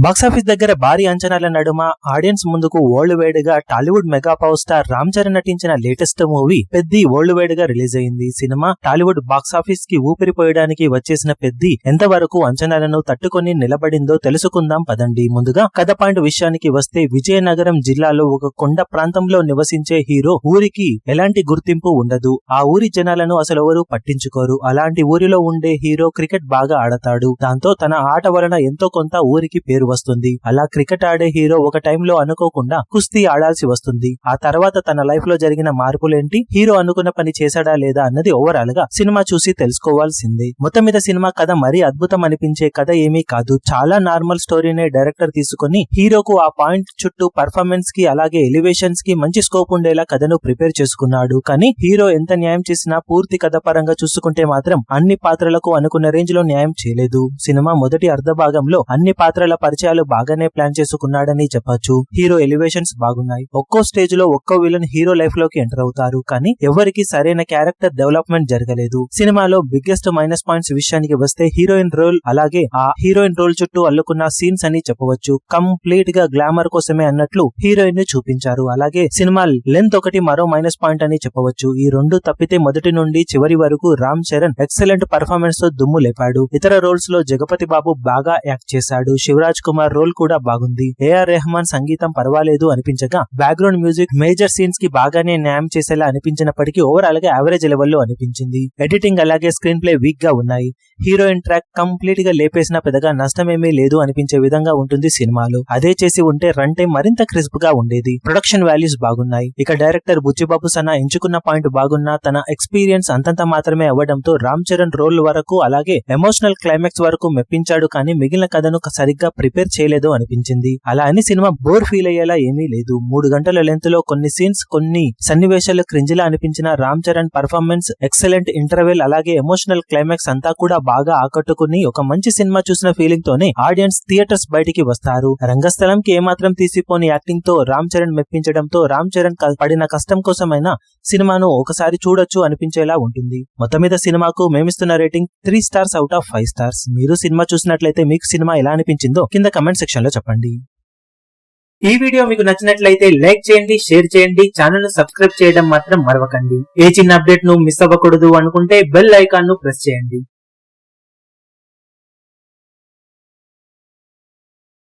Box office దగ్గర భారీ అంచనాల నడుమ ఆడియన్స్ ముందుకు వరల్డ్ వైడ్ గా Tollywood mega power star Ram Charan నటించిన latest movie Peddi world wide గా రిలీజ్ అయింది. సినిమా టాలీవుడ్ బాక్సాఫీస్ కి ఊపిరిపోయడానికి వచ్చేసిన పెద్ది ఎంతవరకు అంచనాలను తట్టుకొని నిలబడిందో తెలుసుకుందాం పదండి. ముందుగా కథ పాయింట్ విషయానికి వస్తే, విజయనగరం జిల్లాలో ఒక కొండ ప్రాంతంలో నివసించే హీరో ఊరికి ఎలాంటి గుర్తింపు ఉండదు. ఆ ఊరి జనాలను అసలు ఎవరు పట్టించుకోరు. అలాంటి ఊరిలో ఉండే హీరో క్రికెట్ బాగా ఆడతాడు. దాంతో తన ఆట వలన ఎంతో కొంత ఊరికి పేరు వస్తుంది. అలా క్రికెట్ ఆడే హీరో ఒక టైంలో అనుకోకుండా కుస్తీ ఆడాల్సి వస్తుంది. ఆ తర్వాత తన లైఫ్ లో జరిగిన మార్పులేంటి, హీరో అనుకున్న పని చేశాడా లేదా అన్నది ఓవరాల్ గా సినిమా చూసి తెలుసుకోవాల్సిందే. మొత్తం మీద సినిమా కథ మరీ అద్భుతం అనిపించే కథ ఏమీ కాదు. చాలా నార్మల్ స్టోరీనే డైరెక్టర్ తీసుకుని హీరోకు ఆ పాయింట్ చుట్టూ పర్ఫార్మెన్స్ కి అలాగే ఎలివేషన్స్ కి మంచి స్కోప్ ఉండేలా కథను ప్రిపేర్ చేసుకున్నాడు. కానీ హీరో ఎంత న్యాయం చేసినా పూర్తి కథ పరంగా చూసుకుంటే మాత్రం అన్ని పాత్రలకు అనుకున్న రేంజ్ లో న్యాయం చేయలేదు. సినిమా మొదటి అర్ధ భాగంలో అన్ని పాత్రల పరిచయాలు బాగానే ప్లాన్ చేసుకున్నాడని చెప్పొచ్చు. హీరో ఎలివేషన్స్ బాగున్నాయి. ఒక్కో స్టేజ్ లో ఒక్కో విలన్ హీరో లైఫ్ లోకి ఎంటర్ అవుతారు. కానీ ఎవరికి సరైన క్యారెక్టర్ డెవలప్మెంట్ జరగలేదు. సినిమాలో బిగ్గెస్ట్ మైనస్ పాయింట్స్ విషయానికి వస్తే, హీరోయిన్ రోల్ అలాగే ఆ హీరోయిన్ రోల్ చుట్టూ అల్లుకున్న సీన్స్ అని చెప్పవచ్చు. కంప్లీట్ గా గ్లామర్ కోసమే అన్నట్లు హీరోయిన్ ని చూపించారు. అలాగే సినిమా లెంత్ ఒకటి మరో మైనస్ పాయింట్ అని చెప్పవచ్చు. ఈ రెండు తప్పితే మొదటి నుండి చివరి వరకు రామ్ చరణ్ ఎక్సలెంట్ పర్ఫార్మెన్స్ తో దుమ్ము లేపాడు. ఇతర రోల్స్ లో జగపతి బాబు బాగా యాక్ట్ చేశాడు. శివరాజ్ కుమార్ రోల్ కూడా బాగుంది. ఏఆర్ రెహమాన్ సంగీతం పర్వాలేదు అనిపించగా, బ్యాక్గ్రౌండ్ మ్యూజిక్ మేజర్ సీన్స్ కి బాగానే న్యాయం చేసేలా అనిపించినప్పటికీ ఓవరాల్ గా యావరేజ్ లెవెల్ లో అనిపించింది. ఎడిటింగ్ అలాగే స్క్రీన్ ప్లే వీక్ గా ఉన్నాయి. హీరోయిన్ ట్రాక్ కంప్లీట్ గా లేపేసిన పెద్దగా నష్టమేమీ లేదు అనిపించే విధంగా ఉంటుంది సినిమాలో. అదే చేసి ఉంటే రన్ టైం మరింత క్రిస్ప్ గా ఉండేది. ప్రొడక్షన్ వాల్యూస్ బాగున్నాయి. ఇక డైరెక్టర్ బుచ్చిబాబు సన్నా ఎంచుకున్న పాయింట్ బాగున్నా తన ఎక్స్పీరియన్స్ అంతంత మాత్రమే అవ్వడంతో రామ్ చరణ్ రోల్ వరకు అలాగే ఎమోషనల్ క్లైమాక్స్ వరకు మెప్పించాడు. కానీ మిగిలిన కథను సరిగ్గా ప్రిపేర్ చేయలేదు అనిపించింది. అలా అని సినిమా బోర్ ఫీల్ అయ్యేలా ఏమీ లేదు. 3 గంటల లెంత్ లో కొన్ని సీన్స్, కొన్ని సన్నివేశాలు క్రింజిలా అనిపించిన Ram Charan performance excellent. Interval అలాగే ఎమోషనల్ క్లైమాక్స్ అంతా కూడా బాగా ఆకట్టుకుని ఒక మంచి సినిమా చూసిన ఫీలింగ్ తోనే ఆడియన్స్ థియేటర్స్ బయటికి వస్తారు. రంగస్థలం కి ఏమాత్రం తీసిపోని యాక్టింగ్ తో రామ్ చరణ్ మెప్పించడంతో రామ్ చరణ్ పడిన కష్టం కోసమైనా సినిమాను ఒకసారి చూడొచ్చు అనిపించేలా ఉంటుంది. మొత్తం మీద సినిమాకు మేమిస్తున్న rating 3 stars out of 5 stars. మీరు సినిమా చూసినట్లయితే మీకు సినిమా ఎలా అనిపించిందో కింద కమెంట్ సెక్షన్ లో చెప్పండి. ఈ వీడియో మీకు నచ్చినట్లయితే లైక్ చేయండి, షేర్ చేయండి, ఛానల్ ను సబ్స్క్రైబ్ చేయడం మాత్రం మరవకండి. ఏ చిన్న అప్డేట్ ను మిస్ అవ్వకూడదు అనుకుంటే బెల్ ఐకాన్ ను ప్రెస్ చేయండి.